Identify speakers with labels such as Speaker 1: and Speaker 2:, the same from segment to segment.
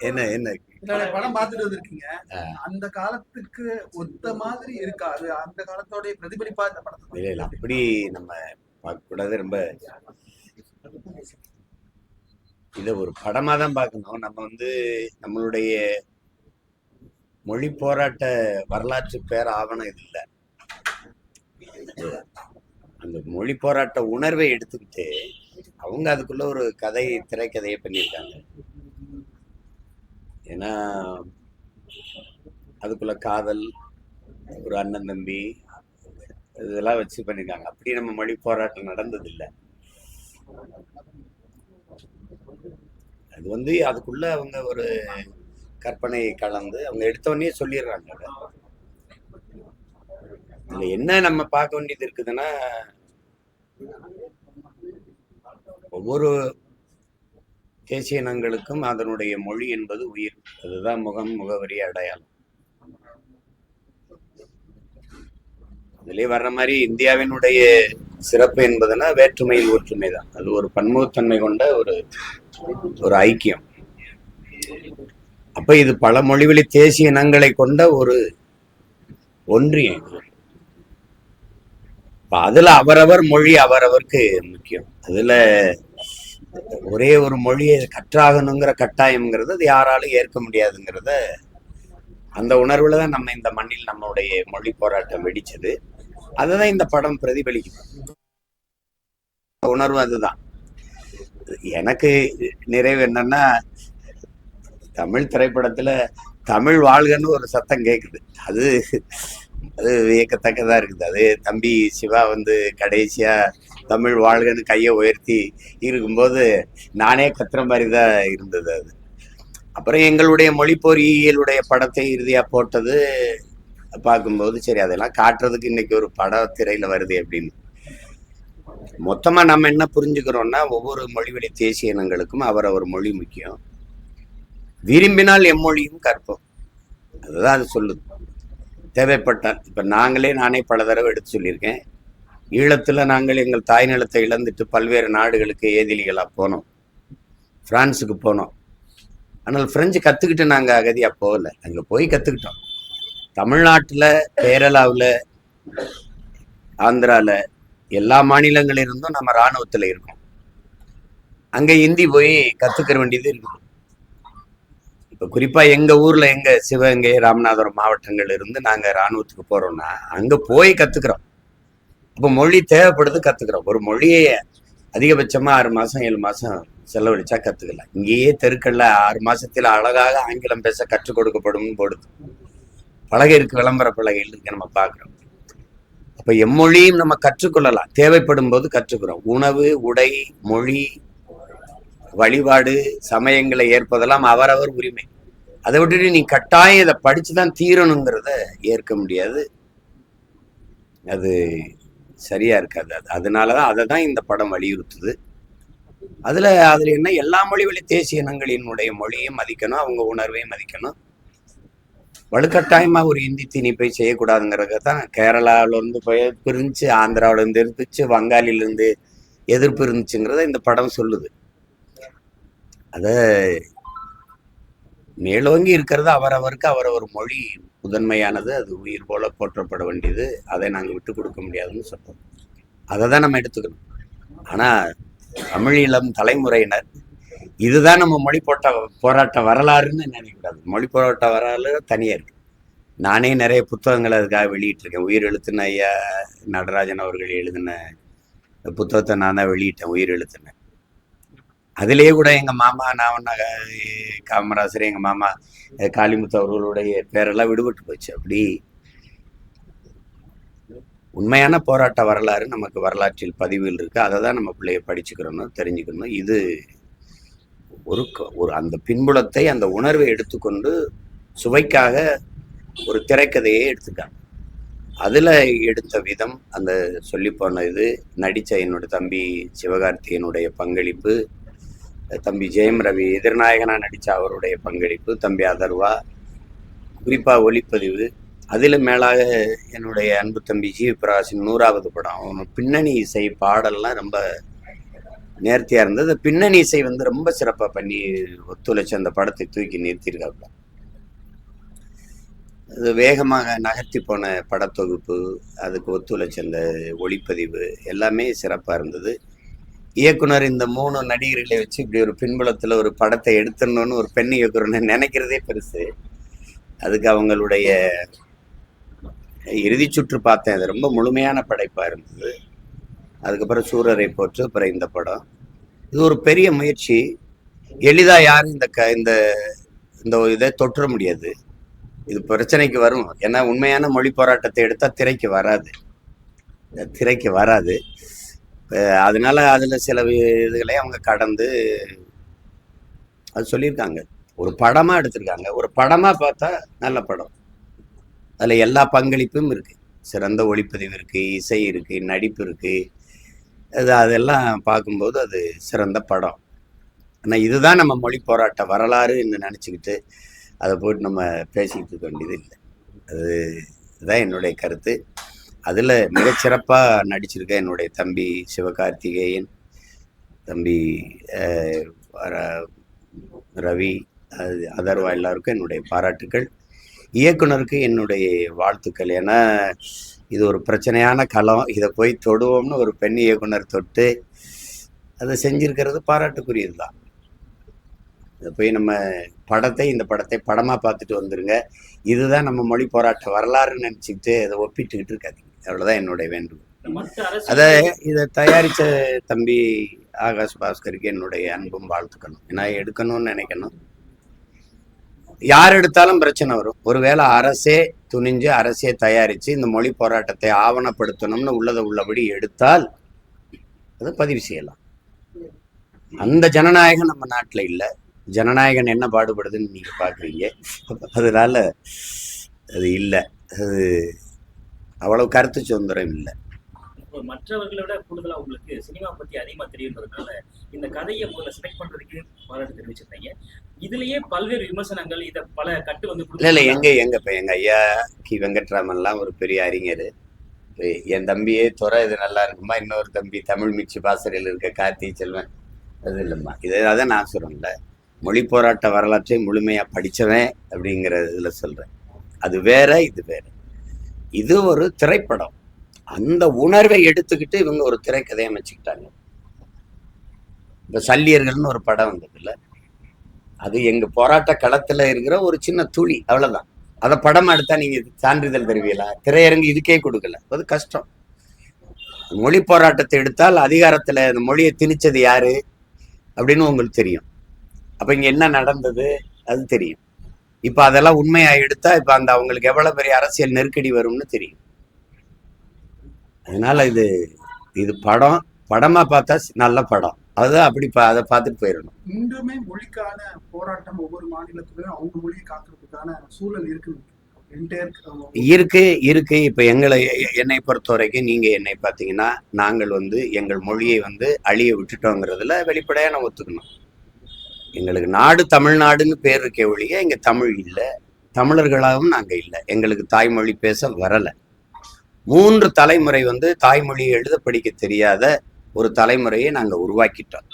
Speaker 1: என்ன என்ன
Speaker 2: படம் பார்த்துட்டு வந்திருக்கீங்க.
Speaker 1: ஆ,
Speaker 2: அந்த காலத்துக்கு ஒத்த மாதிரி இருக்கா? அது அந்த காலத்தோட பிரதிபலிப்பா இந்த படத்தை
Speaker 1: இல்ல இல்ல அப்படி நம்ம பார்க்க கூடாது. ரொம்ப இதை ஒரு படமா தான் பார்க்கணும். நம்ம வந்து நம்மளுடைய மொழி போராட்ட வரலாற்று பேர் ஆவணம் இது இல்லை. அந்த மொழி போராட்ட உணர்வை எடுத்துக்கிட்டு அவங்க அதுக்குள்ள ஒரு கதை திரைக்கதையை பண்ணியிருக்காங்க. ஏன்னா அதுக்குள்ள காதல், ஒரு அண்ணன் தம்பி, இதெல்லாம் வச்சு பண்ணியிருக்காங்க. அப்படி நம்ம மொழி போராட்டம் நடந்தது இல்லை. அது வந்து அதுக்குள்ள அவங்க ஒரு கற்பனை கலந்து அவங்க எடுத்தோடனே சொல்லிடுறாங்க. இதுல என்ன நம்ம பார்க்க வேண்டியது இருக்குதுன்னா, ஒவ்வொரு தேசிய இனங்களுக்கும் அதனுடைய மொழி என்பது உயிர். அதுதான் முகம், முகவரி, அடையாளம். இதுலயே வர்ற மாதிரி இந்தியாவினுடைய சிறப்பு என்பதுன்னா வேற்றுமையில் ஒற்றுமை தான். அது ஒரு பன்முகத்தன்மை கொண்ட ஒரு ஒரு ஐக்கியம். அப்ப இது பல மொழிவழி தேசிய இனங்களை கொண்ட ஒரு ஒன்றியம். அதுல அவரவர் மொழி அவரவருக்கு முக்கியம். அதுல ஒரே ஒரு மொழியை கற்றாகணுங்கிற கட்டாயம்ங்கிறது அது யாராலும் ஏற்க முடியாதுங்கிறத அந்த உணர்வுல தான் நம்ம இந்த மண்ணில் நம்மளுடைய மொழி போராட்டம் வெடிச்சது. அதுதான் இந்த படம் பிரதிபலிக்குது. உணர்வு அதுதான். எனக்கு நிறைவு என்னன்னா, தமிழ் திரைப்படத்துல தமிழ் வாழ்கன்னு ஒரு சத்தம் கேக்குது. அது அது வியக்கத்தக்கதா இருக்குது. அது தம்பி சிவா வந்து கடைசியா தமிழ் வாழ்கன்னு கையை உயர்த்தி இருக்கும்போது நானே கத்துற மாதிரி தான் இருந்தது. அது அப்புறம் எங்களுடைய மொழி பொறியியலுடைய படத்தை இறுதியா போட்டது பார்க்கும்போது சரி அதெல்லாம் காட்டுறதுக்கு இன்னைக்கு ஒரு பட திரையில வருது அப்படின்னு. மொத்தமா நம்ம என்ன புரிஞ்சுக்கிறோம்னா, ஒவ்வொரு மொழிவழி தேசிய இனங்களுக்கும் அவரவர் மொழி முக்கியம். விரும்பினால் எம்மொழியும் கற்போம். அதுதான் அது சொல்லுது. தேவைப்பட்டால் இப்ப நானே பல தடவை எடுத்து சொல்லியிருக்கேன். ஈழத்துல நாங்கள் எங்கள் தாய் நிலத்தை இழந்துட்டு பல்வேறு நாடுகளுக்கு ஏதிலிகளா போனோம். பிரான்ஸுக்கு போனோம். ஆனால் பிரெஞ்சு கத்துக்கிட்டு நாங்க அகதியா போகல. அங்க போய் கத்துக்கிட்டோம். தமிழ்நாட்டுல, கேரளாவுல, ஆந்திரால எல்லா மாநிலங்களிலிருந்தும் நம்ம இராணுவத்துல இருக்கோம். அங்க ஹிந்தி போய் கத்துக்கிற வேண்டியது இருக்குது. இப்ப குறிப்பா எங்க ஊர்ல, எங்க சிவகங்கை, ராமநாதபுரம் மாவட்டங்கள் இருந்து நாங்க இராணுவத்துக்கு போறோம்னா அங்க போய் கத்துக்கிறோம். அப்ப மொழி தேவைப்படுது, கத்துக்கிறோம். ஒரு மொழியை அதிகபட்சமா 6 மாசம் 7 மாசம் செலவழிச்சா கத்துக்கலாம். இங்கேயே தெருக்கள்ல 6 மாசத்துல அழகாக ஆங்கிலம் பேச கற்றுக் கொடுக்கப்படும் போடுது. பலகை இருக்கு, விளம்பர பலகைகள் இருக்கு, நம்ம பாக்குறோம். அப்ப எம்மொழியும் நம்ம கற்றுக்கொள்ளலாம், தேவைப்படும் போது கற்றுக்கிறோம். உணவு, உடை, மொழி, வழிபாடு, சமயங்களை ஏற்பதெல்லாம் அவரவர் உரிமை. அதை விட்டுட்டு நீ கட்டாயம் இதை படிச்சுதான் தீரணுங்கிறத ஏற்க முடியாது. அது சரியா இருக்காது. அதனாலதான் அதை தான் இந்த படம் வலியுறுத்துது. அதுல என்ன, எல்லா மொழி வழி தேசிய இனங்களினுடைய மொழியை மதிக்கணும், அவங்க உணர்வையும் மதிக்கணும். வலுக்கட்டாயமா ஒரு இந்தி திணிப்பை செய்யக்கூடாதுங்கிறத தான் கேரளாவில இருந்து போய் பிரிஞ்சு, ஆந்திராவில இருந்து இருந்துச்சு, வங்காளில இருந்து எதிர்ப்பு இருந்துச்சுங்கிறத இந்த படம் சொல்லுது. அத மேலோங்கி இருக்கிறது அவரவருக்கு அவரவர் மொழி முதன்மையானது, அது உயிர் போல போற்றப்பட வேண்டியது, அதை நாங்கள் விட்டு கொடுக்க முடியாதுன்னு சொல்றோம். அதை தான் நம்ம எடுத்துக்கணும். ஆனா தமிழ் இளம் தலைமுறையினர் இதுதான் நம்ம மொழி போராட்ட வரலாறுன்னு நினைக்கக்கூடாது. மொழி போராட்ட வரலாறு தனியா இருக்கு. நானே நிறைய புத்தகங்கள் அதுக்காக வெளியிட்டிருக்கேன். உயிர் எழுத்துன ஐயா நடராஜன் அவர்கள் எழுதின புத்தகத்தை நான் தான் வெளியிட்டேன், உயிர் எழுத்துன. அதுலேயே கூட எங்க மாமா, நான் காமராசர், எங்க மாமா காளிமுத்து அவர்களுடைய பேரெல்லாம் விடுபட்டு போச்சு. அப்படி உண்மையான போராட்ட வரலாறு நமக்கு வரலாற்றில் பதிவில் இருக்கு. அதை தான் நம்ம பிள்ளைய படிச்சுக்கிறணும், தெரிஞ்சுக்கணும். இது ஒரு அந்த பின்புலத்தை, அந்த உணர்வை எடுத்துக்கொண்டு சுவைக்காக ஒரு திரைக்கதையை எடுத்துட்டாங்க. அதுல எடுத்த விதம், அந்த சொல்லி போன இது, நடிச்ச என்னோட தம்பி சிவகார்த்திகனுடைய பங்களிப்பு, தம்பி ஜெயம் ரவி எதிர்நாயகனா நடிச்ச அவருடைய பங்களிப்பு, தம்பி அதர்வா, குறிப்பா ஒளிப்பதிவு, அதில் மேலாக என்னுடைய அன்பு தம்பி ஜி பிரகாஷின் 100வது படம். அவன் பின்னணி இசை, பாடல்லாம் ரொம்ப நேர்த்தியா இருந்தது. பின்னணி இசை வந்து ரொம்ப சிறப்பா பண்ணி ஒத்துழைச்சு அந்த படத்தை தூக்கி நிறுத்தியிருக்காப்புல. அது வேகமாக நகர்த்தி போன படத்தொகுப்பு, அதுக்கு ஒத்துழைச்ச அந்த ஒளிப்பதிவு எல்லாமே சிறப்பா இருந்தது. இயக்குனர் இந்த 3 நடிகர்களை வச்சு இப்படி ஒரு பின்புலத்துல ஒரு படத்தை எடுத்துடணும்னு ஒரு பெண் இயக்குனர் நினைக்கிறதே பெருசு. அதுக்கு அவங்களுடைய இறுதி சுற்று பார்த்தேன். அது ரொம்ப முழுமையான படைப்பா இருந்தது. அதுக்கப்புறம் சூரரை போற்று, அப்புறம் இந்த படம். இது ஒரு பெரிய முயற்சி. எளிதா யாரும் இந்த இந்த இதை தொற்ற முடியாது. இது பிரச்சனைக்கு வரும். ஏன்னா உண்மையான மொழி போராட்டத்தை எடுத்தா திரைக்கு வராது. அதனால அதுல சில இதுகளை அவங்க கடந்து அது சொல்லியிருக்காங்க. ஒரு படமா எடுத்திருக்காங்க. ஒரு படமா பார்த்தா நல்ல படம். அதுல எல்லா பங்களிப்பும் இருக்கு. சிறந்த ஒளிப்பதிவு இருக்கு, இசை இருக்கு, நடிப்பு இருக்கு. அதெல்லாம் பார்க்கும்போது அது சிறந்த படம். ஆனா இதுதான் நம்ம மொழி போராட்ட வரலாறு என்று நினைச்சுக்கிட்டு அதை போட்டு நம்ம பேசிக்கிட்டு இருக்க வேண்டியது இல்லை. அதுதான் என்னுடைய கருத்து. அதில் மிகச்சிறப்பாக நடிச்சிருக்க என்னுடைய தம்பி சிவகார்த்திகேயன், தம்பி ரவி, அதர்வா எல்லாருக்கும் என்னுடைய பாராட்டுக்கள். இயக்குனருக்கு என்னுடைய வாழ்த்துக்கள். ஏன்னா இது ஒரு பிரச்சனையான களம். இதை போய் தொடுவோம்னு ஒரு பெண் இயக்குனர் தொட்டு அதை செஞ்சிருக்கிறது பாராட்டுக்குரியது தான். இதை போய் நம்ம இந்த படத்தை படமாக பார்த்துட்டு வந்துருங்க. இதுதான் நம்ம மொழி போராட்ட வரலாறுன்னு நினச்சிக்கிட்டு அதை ஒப்பிட்டுக்கிட்டு இருக்காதீங்க. அவ்வளோதான் என்னுடைய வேண்டுகோள். இதை தயாரித்த தம்பி ஆகாஷ் பாஸ்கருக்கு என்னுடைய அன்பும் வாழ்த்துக்கணும். ஏன்னா எடுக்கணும்னு நினைக்கணும். யார் எடுத்தாலும் பிரச்சனை வரும். ஒருவேளை அரசே துணிஞ்சு அரசே தயாரித்து இந்த மொழி போராட்டத்தை ஆவணப்படுத்தணும்னு உள்ளபடி எடுத்தால் அதை பதிவு செய்யலாம். அந்த ஜனநாயகம் நம்ம நாட்டில் இல்லை. ஜனநாயகன் என்ன பாடுபடுதுன்னு நீங்க பாக்குறீங்க. அதனால அது இல்லை. அது அவ்வளவு கருத்து சுதந்திரம் இல்லை.
Speaker 3: மற்றவர்களோட கூடுதலா உங்களுக்கு சினிமா பத்தி அதிகமா தெரியுன்றதுனால இந்த கதையை முதல்ல செலக்ட் பண்றதுக்கு பாராட்டு தெரிவிச்சிருந்தீங்க. இதுலயே பல்வேறு விமர்சனங்கள், இதை பல கட்டு வந்து
Speaker 1: இல்ல எங்க ஐயா கி வெங்கட்ராமன்லாம் ஒரு பெரிய அறிஞர். என் தம்பியே துறை இது நல்லா இருக்குமா, இன்னொரு தம்பி தமிழ் மிச்சி பாசறையில் இருக்க கார்த்தி செல்வன் அது இல்லைம்மா. அதான் நான் சொல்றேன்ல, மொழி போராட்ட வரலாற்றை முழுமையா படிச்சவன் அப்படிங்கிற இதுல சொல்றேன். அது வேற, இது வேற. இது ஒரு திரைப்படம். அந்த உணர்வை எடுத்துக்கிட்டு இவங்க ஒரு திரைக்கதையை அமைச்சுக்கிட்டாங்க. இப்ப சல்லியர்கள்னு ஒரு படம் வந்ததுல, அது எங்க போராட்ட களத்துல இருக்கிற ஒரு சின்ன துளி, அவ்வளவுதான். அதை படம் எடுத்தா நீங்க சான்றிதழ் தருவீங்களா? திரையரங்கு இதுக்கே கொடுக்கல. அது கஷ்டம். மொழி போராட்டத்தை எடுத்தால் அதிகாரத்துல அந்த மொழியை திணிச்சது யாரு அப்படின்னு உங்களுக்கு தெரியும். அப்ப இங்க என்ன நடந்தது அது தெரியும். இப்ப அதெல்லாம் உண்மையா எடுத்தா இப்ப அந்த அவங்களுக்கு எவ்வளவு பெரிய அரசியல் நெருக்கடி வரும்னு தெரியும். அதனால இது படமா பார்த்தா நல்ல படம். அதுதான் அப்படி அதை பார்த்துட்டு போயிடணும்.
Speaker 2: இன்றுமே மொழிக்கான போராட்டம் ஒவ்வொரு மாநிலத்திலும் அவங்க மொழியை காக்கிறதுக்கான சூழல் இருக்கு.
Speaker 1: இப்ப என்னை பொறுத்த வரைக்கும் நீங்க என்னை பார்த்தீங்கன்னா, நாங்கள் எங்கள் மொழியை அழிய விட்டுட்டோங்கிறதுல வெளிப்படையா ஒத்துக்கணும். எங்களுக்கு நாடு தமிழ்நாடுன்னு பேர் இருக்கே ஒழிய இங்க தமிழ் இல்லை, தமிழர்களாகவும் நாங்க இல்லை. எங்களுக்கு தாய்மொழி பேச வரல. 3 தலைமுறை தாய்மொழியை எழுத படிக்க தெரியாத ஒரு தலைமுறையை நாங்க உருவாக்கிட்டோம்.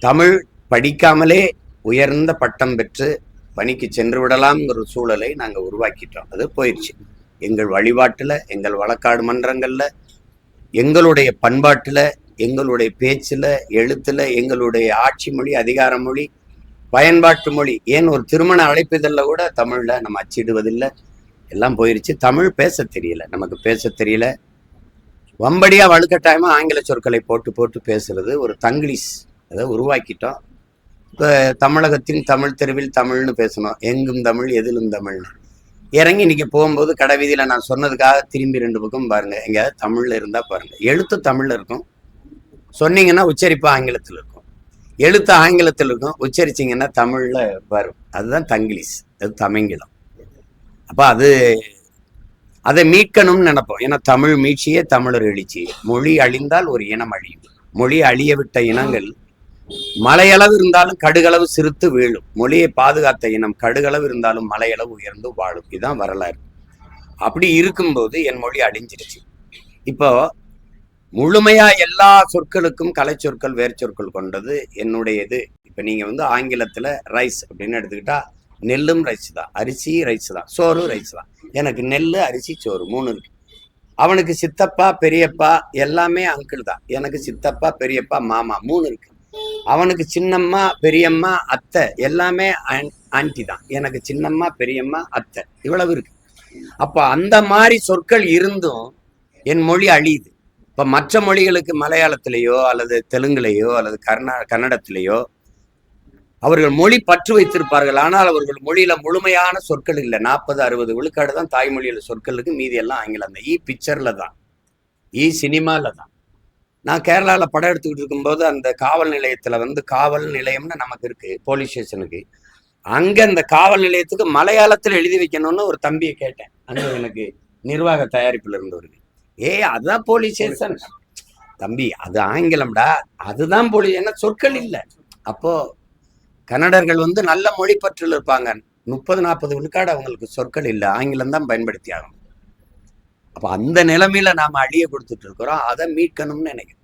Speaker 1: தமிழ் படிக்காமலே உயர்ந்த பட்டம் பெற்று பணிக்கு சென்று விடலாம்ங்கிற சூழலை நாங்க உருவாக்கிட்டோம். அது போயிடுச்சு. எங்கள் வழிபாட்டுல, எங்கள் வழக்காடு மன்றங்கள்ல, எங்களுடைய பண்பாட்டுல, எங்களுடைய பேச்சுல, எழுத்துல, எங்களுடைய ஆட்சி மொழி, அதிகார மொழி, பயன்பாட்டு மொழி, ஏன் ஒரு திருமண அழைப்பிதழ்ல கூட தமிழ்ல நம்ம அச்சிடுவதில்லை. எல்லாம் போயிருச்சு. தமிழ் பேச தெரியல, நமக்கு பேச தெரியல. வம்படியா வலுக்கட்டாயமா ஆங்கில சொற்களை போட்டு போட்டு பேசுறது ஒரு தங்கிலீஷ் அதை உருவாக்கிட்டோம். இப்போ தமிழகத்தின் தமிழ் தெருவில் தமிழ்னு பேசணும். எங்கும் தமிழ், எதிலும் தமிழ்னு இறங்கி இன்னைக்கு போகும்போது கடை வீதியில நான் சொன்னதுக்காக திரும்பி 2 பக்கம் பாருங்க. எங்கேயாவது தமிழ்ல இருந்தா பாருங்க. எழுத்து தமிழ்ல இருக்கும், சொன்னீங்கன்னா உச்சரிப்பு ஆங்கிலத்தில் இருக்கும். எழுத்து ஆங்கிலத்தில் இருக்கும், உச்சரிச்சிங்கன்னா தமிழ்ல வரும். அதுதான் தங்கிலீஷ், அது தமிங்கிலம். அப்ப அதை மீட்கணும்னு நினைப்போம். ஏன்னா தமிழ் மீட்சியே தமிழர் எழுச்சியே. மொழி அழிந்தால் ஒரு இனம் அழியும். மொழி அழிய விட்ட இனங்கள் மலையளவு இருந்தாலும் கடுகளவு சிறுத்து வீழும். மொழியை பாதுகாத்த இனம் கடுகளவு இருந்தாலும் மலையளவு உயர்ந்து வாழும். இதுதான் வரலாறு. அப்படி இருக்கும்போது என் மொழி அழிஞ்சிருச்சு. இப்போ முழுமையா எல்லா சொற்களுக்கும் கலை சொற்கள் வேர் சொற்கள் கொண்டது என்னுடைய இது. இப்ப நீங்க வந்து ஆங்கிலத்துல ரைஸ் அப்படின்னு எடுத்துக்கிட்டா நெல்லும் ரைஸ் தான், அரிசி ரைஸ் தான், சோறு ரைஸ் தான். எனக்கு நெல்லு அரிசி சோறு 3 இருக்கு. அவனுக்கு சித்தப்பா பெரியப்பா எல்லாமே அங்கிள் தான், எனக்கு சித்தப்பா பெரியப்பா மாமா 3 இருக்கு. அவனுக்கு சின்னம்மா பெரியம்மா அத்தை எல்லாமே ஆன்டி தான், எனக்கு சின்னம்மா பெரியம்மா அத்தை இவ்வளவு இருக்கு. அப்ப அந்த மாதிரி சொற்கள் இருந்தும் என் மொழி அழியுது. இப்ப மற்ற மொழிகளுக்கு மலையாளத்திலேயோ அல்லது தெலுங்குலேயோ அல்லது கன்னடத்திலேயோ அவர்கள் மொழி பற்று வைத்திருப்பார்கள். ஆனால் அவர்கள் மொழியில முழுமையான சொற்கள் இல்லை. 40-60 விழுக்காடு தான் தாய்மொழியில சொற்கள் இருக்கு, மீதி எல்லாம் ஆங்கிலம் தான். பிக்சர்ல தான், சினிமால தான். நான் கேரளாவில் படம் எடுத்துக்கிட்டு இருக்கும்போது அந்த காவல் நிலையத்துல வந்து காவல் நிலையம்னு நமக்கு இருக்கு, போலீஸ் ஸ்டேஷனுக்கு. அங்க அந்த காவல் நிலையத்துக்கு மலையாளத்துல எழுதி வைக்கணும்னு ஒரு தம்பியை கேட்டேன். அங்க எனக்கு நிர்வாக தயாரிப்புல இருந்தவருக்கு. அதுதான் போலீஸ் ஸ்டேஷன் தம்பி, அது ஆங்கிலம்டா, அதுதான் போலீஸ், என்ன சொற்கள் இல்லை. அப்போ கன்னடர்கள் வந்து நல்ல மொழி பற்றில் இருப்பாங்க. 30-40 விழுக்காடு அவங்களுக்கு சொற்கள் இல்லை, ஆங்கிலம் தான் பயன்படுத்தி ஆகணும். அப்ப அந்த நிலைமையில நாம அழிய கொடுத்துட்டு இருக்கிறோம். அதை மீட்கணும்னு நினைக்கிறேன்.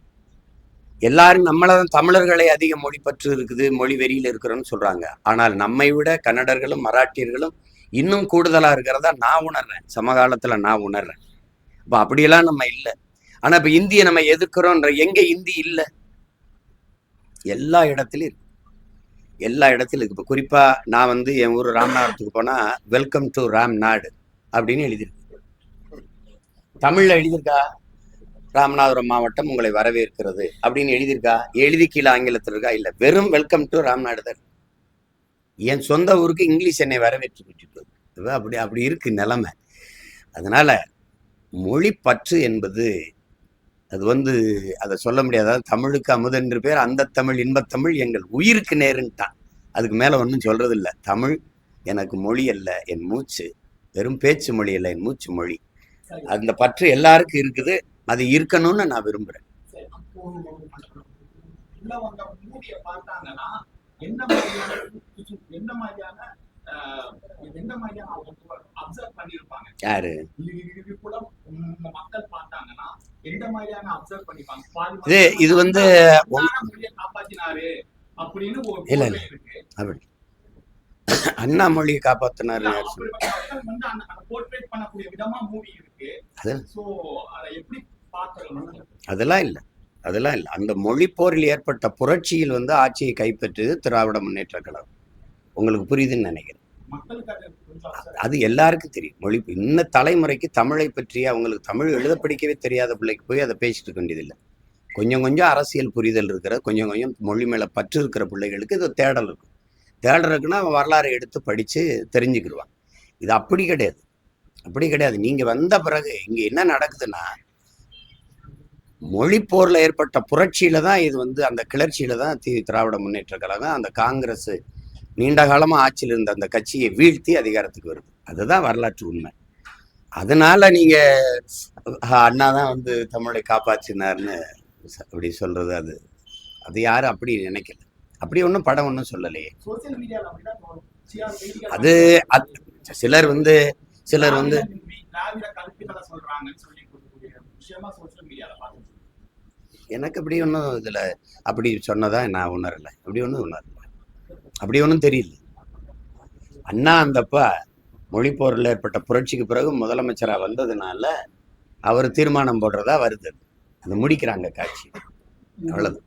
Speaker 1: எல்லாரும் நம்மளதான் தமிழர்களை அதிக மொழி பற்று இருக்குது, மொழி வெறியில இருக்கிறோன்னு சொல்றாங்க. ஆனால் நம்மை விட கன்னடர்களும் மராட்டியர்களும் இன்னும் கூடுதலா இருக்கிறதா நான் உணர்றேன், சமகாலத்துல நான் உணர்றேன். அப்ப அப்படியெல்லாம் நம்ம இல்லை. ஆனா இப்ப இந்தியை நம்ம எதிர்க்கிறோன்ற, எங்க இந்தி இல்லை? எல்லா இடத்துலயும் இருக்கு, எல்லா இடத்துலயும் இருக்கு. இப்ப குறிப்பா நான் வந்து என் ஊர் ராமநாதத்துக்கு போனா வெல்கம் டு ராம்நாடு அப்படின்னு எழுதியிருக்கு. தமிழ்ல எழுதியிருக்கா? ராமநாதபுரம் மாவட்டம் உங்களை வரவேற்கிறது அப்படின்னு எழுதியிருக்கா? எழுதி கீழே ஆங்கிலத்தில் இருக்கா? இல்லை, வெறும் வெல்கம் டு ராம்நாடு தான். என் சொந்த ஊருக்கு இங்கிலீஷ் என்னை வரவேற்று அப்படி அப்படி இருக்கு நிலைமை. அதனால மொழி பற்று என்பது அது வந்து அதை சொல்ல முடியாது. அதாவது தமிழுக்கு அமுதென்று பேர், அந்த தமிழ் இன்பத்தமிழ் எங்கள் உயிருக்கு நேருன்ட்டான். அதுக்கு மேல ஒன்றும் சொல்றது இல்லை. தமிழ் எனக்கு மொழி அல்ல, என் மூச்சு. வெறும் பேச்சு மொழி அல்ல, என் மூச்சு மொழி. அந்த பற்று எல்லாருக்கும் இருக்குது, அது இருக்கணும்னு நான் விரும்புறேன். யாரு இது வந்து இல்ல இல்ல அப்படி அண்ணா மொழியை காப்பாத்தினாரு. அதெல்லாம் இல்லை, அதெல்லாம் இல்லை. அந்த மொழி போரில் ஏற்பட்ட புரட்சியில் வந்து ஆட்சியை கைப்பற்றியது திராவிட முன்னேற்ற கழகம். உங்களுக்கு புரியுதுன்னு நினைக்கிறேன். அது எல்லாருக்கும் தெரியும். மொழி இன்ன தலைமுறைக்கு தமிழை பற்றி, அவங்களுக்கு தமிழ் எழுத படிக்கவே தெரியாத பிள்ளைக்கு போய் அதை பேசிட்டு வேண்டியதில்லை. கொஞ்சம் கொஞ்சம் அரசியல் புரிதல் இருக்கிற, கொஞ்சம் கொஞ்சம் மொழி மேல பற்று இருக்கிற பிள்ளைகளுக்கு இது தேடல் இருக்கும். தேடல் இருக்குன்னா அவன் வரலாறு எடுத்து படிச்சு தெரிஞ்சுக்கிடுவான். இது அப்படி கிடையாது, அப்படி கிடையாது. நீங்க வந்த பிறகு இங்க என்ன நடக்குதுன்னா, மொழி போர்ல ஏற்பட்ட புரட்சியில தான் இது வந்து, அந்த கிளர்ச்சியில தான் திராவிட முன்னேற்ற கழகம், அந்த காங்கிரஸ் நீண்ட காலமா ஆட்சியில் இருந்த அந்த கட்சியை வீழ்த்தி அதிகாரத்துக்கு வருது. அதுதான் வரலாற்று உண்மை. அதனால நீங்க அண்ணா தான் வந்து தமிழை காப்பாற்றினார்னு அப்படி சொல்றது, அது அது யாரும் அப்படி நினைக்கல. அப்படி ஒன்றும் படம் ஒன்றும் சொல்லலையே. அது சிலர் வந்து எனக்கு அப்படி ஒன்றும் இதுல அப்படி சொன்னதா நான் உணரலை. அப்படி ஒன்றும் தெரியல. அண்ணா அந்தப்பா மொழி போரில் ஏற்பட்ட புரட்சிக்கு பிறகு முதலமைச்சரா வந்ததுனால அவர் தீர்மானம் போடுறதா வருது. அதை முடிக்கிறாங்க காட்சி, அவ்வளவு.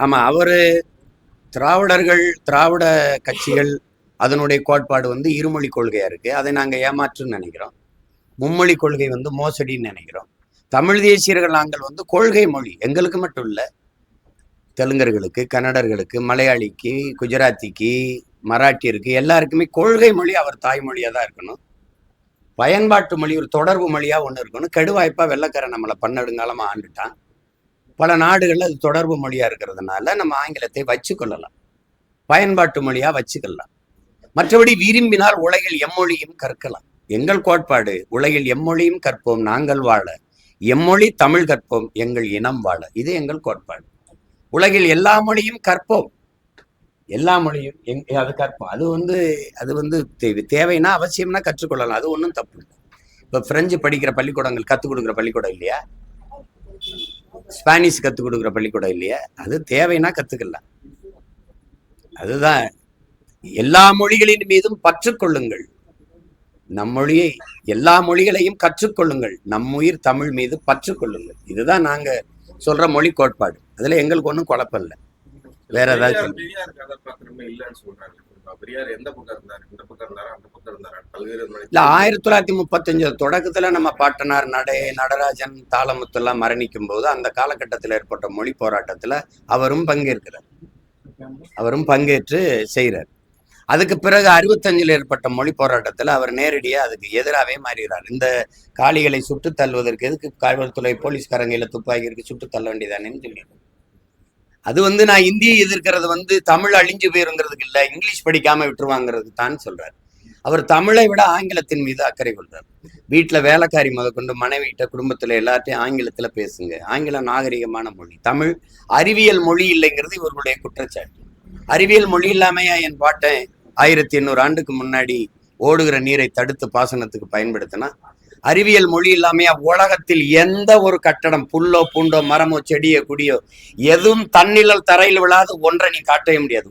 Speaker 1: ஆமா, அவரு திராவிட கட்சிகள் அதனுடைய கோட்பாடு வந்து இருமொழி கொள்கையா இருக்கு. அதை நாங்க ஏமாற்றுன்னு நினைக்கிறோம். மும்மொழி கொள்கை வந்து மோசடின்னு நினைக்கிறோம். தமிழ் தேசியர்கள் நாங்கள் வந்து கொள்கை மொழி, எங்களுக்கு மட்டும் இல்லை, தெலுங்கர்களுக்கு, கன்னடர்களுக்கு, மலையாளிக்கு, குஜராத்திக்கு, மராட்டியருக்கு எல்லாருக்குமே கொள்கை மொழி அவர் தாய்மொழியா தான் இருக்கணும். பயன்பாட்டு மொழி ஒரு தொடர்பு மொழியா ஒன்று இருக்கணும். கெடுவாய்ப்பா வெள்ளைக்காரன் நம்மளை பன்னெடுங்காலமா ஆண்டுட்டான். பல நாடுகள்ல அது தொடர்பு மொழியா இருக்கிறதுனால நம்ம ஆங்கிலத்தை வச்சுக்கொள்ளலாம், பயன்பாட்டு மொழியா வச்சுக்கலாம். மற்றபடி விரும்பினால் உலகில் எம்மொழியும் கற்கலாம். எங்கள் கோட்பாடு உலகில் எம்மொழியும் கற்போம் நாங்கள் வாழ, எம்மொழி தமிழ் கற்போம் எங்கள் இனம் வாழ. இது எங்கள் கோட்பாடு. உலகில் எல்லா மொழியும் கற்போம், எல்லா மொழியும் அது கற்போம். அது வந்து தேவைன்னா அவசியம்னா கற்றுக்கொள்ளலாம், அது ஒன்றும் தப்பு இல்லை. இப்போ பிரெஞ்சு படிக்கிற பள்ளிக்கூடங்கள் கற்றுக் கொடுக்குற பள்ளிக்கூடம் இல்லையா? ஸ்பானிஷ் கற்றுக் கொடுக்குற பள்ளிக்கூடம் இல்லையா? அது தேவைன்னா கற்றுக்கலாம். அதுதான், எல்லா மொழிகளின் மீதும் பற்றுக்கொள்ளுங்கள். நம் மொழியை, எல்லா மொழிகளையும் கற்றுக்கொள்ளுங்கள். நம் உயிர் தமிழ் மீது பற்றுக்கொள்ளுங்கள். இதுதான் நாங்க சொல்ற மொழி கோட்பாடு. அதுல எங்களுக்கு ஒன்றும் குழப்பம் இல்லை. வேற ஏதாச்சும் இல்ல. 1935 தொடக்கத்துல நம்ம பாட்டனார் நடராஜன், தாளமுத்தெல்லாம் மரணிக்கும் போது அந்த காலகட்டத்தில் ஏற்பட்ட மொழி போராட்டத்துல அவரும் பங்கேற்று செய்கிறார். அதுக்கு பிறகு 65 ஏற்பட்ட மொழி போராட்டத்தில் அவர் நேரடியா அதுக்கு எதிராகவே மாறுகிறார். இந்த காளிகளை சுட்டு தள்ளுவதற்கு எதுக்கு காவல்துறை போலீஸ்காரங்கையில துப்பாக்கி இருக்கு, சுட்டு தள்ள வேண்டியதானேன்னு சொல்லி. அது நான் இந்தியை எதிர்க்கிறது தமிழ் அழிஞ்சு போயிருங்கிறதுக்கு இல்லை, இங்கிலீஷ் படிக்காம விட்டுருவாங்கிறதுக்கு தான் சொல்றாரு. அவர் தமிழை விட ஆங்கிலத்தின் மீது அக்கறை கொள்றார். வீட்டுல வேலைக்காரி முதற்கொண்டு மனைவிட்ட குடும்பத்துல எல்லாத்தையும் ஆங்கிலத்துல பேசுங்க. ஆங்கிலம் நாகரிகமான மொழி, தமிழ் அறிவியல் மொழி இல்லைங்கிறது இவர்களுடைய குற்றச்சாட்டு. அறிவியல் மொழி இல்லாமையா என் பாட்டன் 1800 ஆண்டுக்கு முன்னாடி ஓடுகிற நீரை தடுத்து பாசனத்துக்கு பயன்படுத்தினா? அறிவியல் மொழி இல்லாமையா உலகத்தில் எந்த ஒரு கட்டடம், புல்லோ பூண்டோ மரமோ செடியோ குடியோ எதுவும் தன்னிழல் தரையில் விழாது ஒன்றை நீ காட்டவே முடியாது.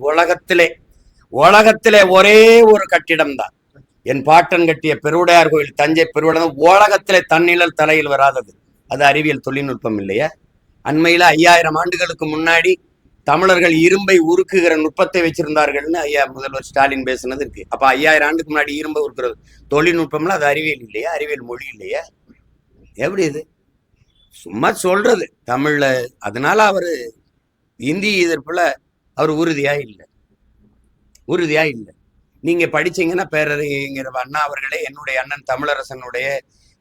Speaker 1: உலகத்திலே ஒரே ஒரு கட்டிடம் தான் என் பாட்டன் கட்டிய பெருவுடையார் கோயில், தஞ்சை பெருவுடையார். உலகத்திலே தன்னிழல் தலையில் வராதது. அது அறிவியல் தொழில்நுட்பம் இல்லையா? அண்மையில 5000 ஆண்டுகளுக்கு முன்னாடி தமிழர்கள் இரும்பை உருக்குகிற நுட்பத்தை வச்சிருந்தார்கள்னு ஐயா முதல்வர் ஸ்டாலின் பேசுனது இருக்கு. அப்ப 5000 ஆண்டுக்கு முன்னாடி இரும்பை உருக்குறது தொழில்நுட்பம்ல, அது அறிவியல் இல்லையா? அறிவியல் மொழி இல்லையா? எப்படி இது? சும்மா சொல்றது தமிழ்ல. அதனால அவரு இந்தி எதிர்ப்புல அவர் உறுதியா இல்லை. நீங்க படிச்சீங்கன்னா பேரறிஞர் அண்ணா அவர்களே, என்னுடைய அண்ணன் தமிழரசனுடைய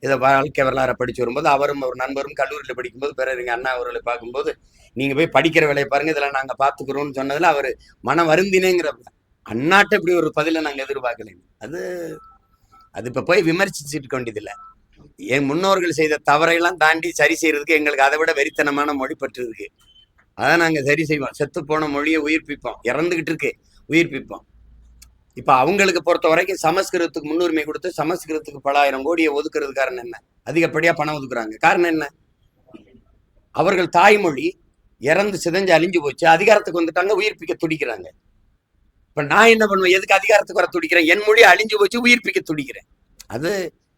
Speaker 1: இதை வாழ்க்கை வரலாறை படிச்சு வரும்போது, அவரும் ஒரு நண்பரும் கல்லூரியில் படிக்கும்போது பேரறிஞர் அண்ணா அவர்களை பார்க்கும்போது, நீங்க போய் படிக்கிற வேலையை பாருங்க, இதெல்லாம் நாங்க பாத்துக்கிறோம்னு சொன்னதுல அவர் மனம் வருந்தினேங்கிற அண்ணாட்ட இப்படி ஒரு பதில நாங்க எதிர்பார்க்கல. அது இப்ப போய் விமர்சிச்சுட்டு வேண்டியதில்லை. என் முன்னோர்கள் செய்த தவறையெல்லாம் தாண்டி சரி செய்யறதுக்கு எங்களுக்கு அதை விட வெறித்தனமான மொழி பற்று இருக்கு. அதான் நாங்க சரி செய்வோம். செத்து போன மொழியை உயிர்ப்பிப்போம், இறந்துகிட்டு இருக்கு உயிர்ப்பிப்போம். இப்ப அவங்களுக்கு பொறுத்த வரைக்கும் சமஸ்கிருதத்துக்கு முன்னுரிமை கொடுத்து சமஸ்கிருதத்துக்கு பல ஆயிரம் கோடியை ஒதுக்குறது காரணம் என்ன? அதிகப்படியா பணம் ஒதுக்குறாங்க. காரணம் என்ன? அவர்கள் தாய்மொழி இறந்து சிதைஞ்சு அழிஞ்சு போச்சு, அதிகாரத்துக்கு வந்துட்டாங்க, உயிர்ப்பிக்க துடிக்கிறாங்க. இப்ப நான் என்ன பண்ணுவேன்? எதுக்கு அதிகாரத்துக்கு வர துடிக்கிறேன்? என் மொழி அழிஞ்சு போச்சு, உயிர்ப்பிக்க துடிக்கிறேன். அது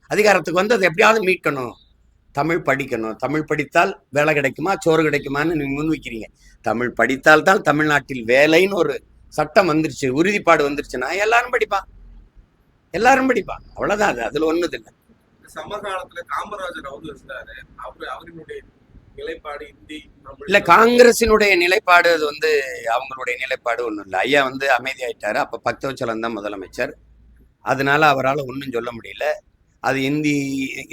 Speaker 1: அதிகாரத்துக்கு வந்து அதை எப்படியாவது மீட்கணும். தமிழ் படிக்கணும். தமிழ் படித்தால் வேலை கிடைக்குமா, சோறு கிடைக்குமான்னு நீங்க முன்வைக்கிறீங்க. தமிழ் படித்தால் தான் தமிழ்நாட்டில் வேலைன்னு ஒரு சட்டம் வந்துருச்சு, உறுதிப்பாடு வந்துருச்சுன்னா எல்லாரும் படிப்பான். அவ்வளவுதான். அதுல ஒண்ணுது இல்லை.
Speaker 4: சமகாலத்துல காமராஜர் அவருடைய நிலைப்பாடு இந்தி
Speaker 1: இல்ல, காங்கிரசினுடைய நிலைப்பாடு அது அவங்களுடைய நிலைப்பாடு ஒண்ணும் இல்லை. ஐயா அமைதியாயிட்டாரு. அப்ப பக்தவச்சலம் தான் முதலமைச்சர். அதனால அவரால் ஒன்றும் சொல்ல முடியல. அது இந்தி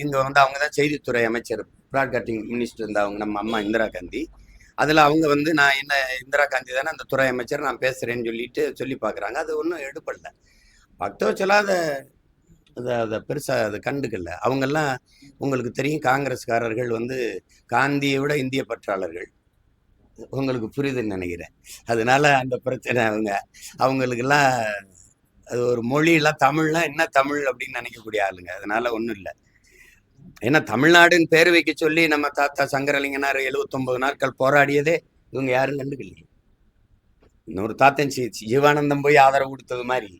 Speaker 1: இங்க அவங்கதான் செய்தித்துறை அமைச்சர், பிராட்காஸ்டிங் மினிஸ்டர் இருந்தவங்க, நம்ம அம்மா இந்திரா காந்தி. அதில் அவங்க நான் என்ன இந்திரா காந்தி தானே அந்த துறை அமைச்சர், நான் பேசுகிறேன்னு சொல்லி பார்க்குறாங்க. அது ஒன்றும் எடுப்படல. பக்தவச்சலா அதை பெருசாக அதை கண்டுக்கல. அவங்கெல்லாம் உங்களுக்கு தெரியும், காங்கிரஸ்காரர்கள் காந்தியை விட இந்திய பற்றாளர்கள். உங்களுக்கு புரியுதுன்னு நினைக்கிறேன். அதனால அந்த பிரச்சனை அவங்களுக்கெல்லாம் அது ஒரு மொழியெல்லாம் தமிழ்லாம் என்ன தமிழ் அப்படின்னு நினைக்கக்கூடிய ஆளுங்க. அதனால ஒன்றும் இல்லை. ஏன்னா தமிழ்நாடுன்னு பேர் வைக்க சொல்லி நம்ம தாத்தா சங்கரலிங்கனார் 79 நாட்கள் போராடியதே இவங்க யாரும் கண்டுக்கலையே. இன்னொரு தாத்தன் ஜீவானந்தம் போய் ஆதரவு கொடுத்தது மாதிரி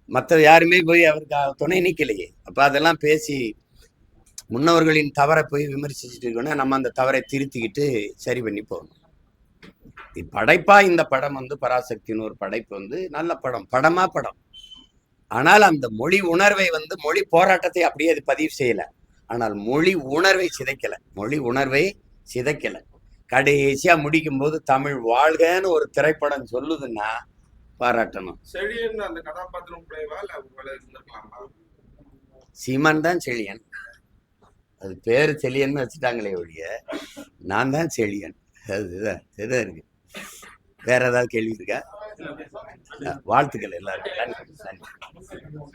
Speaker 1: மற்ற யாருமே போய் அவருக்கு துணை நிற்கலையே. அப்ப அதெல்லாம் பேசி முன்னவர்களின் தவறை போய் விமர்சிச்சுட்டு இருக்கோன்னா நம்ம அந்த தவறை திருத்திக்கிட்டு சரி பண்ணி போகணும். படைப்பா இந்த படம் பராசக்தின்னு ஒரு படைப்பு நல்ல படம், படம். ஆனால் அந்த மொழி உணர்வை மொழி போராட்டத்தை அப்படியே அது பதிவு செய்யல. ஆனால் மொழி உணர்வை சிதைக்கல. கடைசியா முடிக்கும் போது தமிழ் வாழ்கன்னு ஒரு திரைப்படம் சொல்லுதுன்னா பாராட்டணும். சீமான் தான் செழியன். அது பேரு செழியன் வச்சுட்டாங்களே ஒழிய நான் தான் செழியன். அதுதான் இருக்கு. வேற ஏதாவது கேள்வி இருக்கா? வாழ்த்துக்கள் எல்லாருக்கும். நன்றி.